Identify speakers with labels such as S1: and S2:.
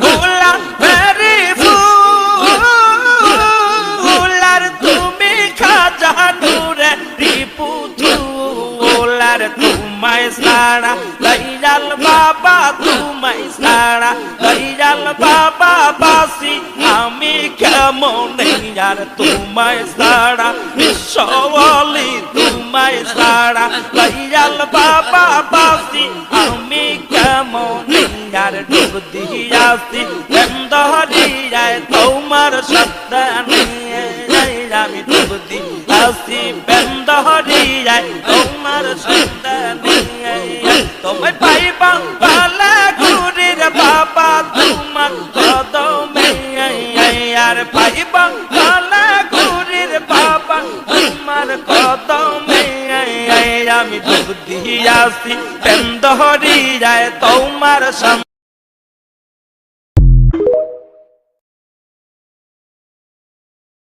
S1: গোলা Mary fuller তুমি খাজা নূরে রিপুতুলার তোমায় সারা দয়াল বাবা তোমায় সারা দয়াল বাবা বাসি আমি কেমন আর তোমায় সারা বিশ্বওয়ালি তোমায় সারা দয়াল বাবা বাসি আমি কেমন আর ডুব দিয়াছি বন্দরিয়ায় তোমার সত্তা নিয়ে আমি ডুব দিয়াছি বন্দরিয়ায় তোমার সত্তা নিয়ে তোমায় পাইবা বালা গুরির বাবা তোমার কদমে আর পাইবা বালা গুরির বাবা তোমার কদমে আমি ডুব দিয়াছি বন্দরিয়ায় তোমার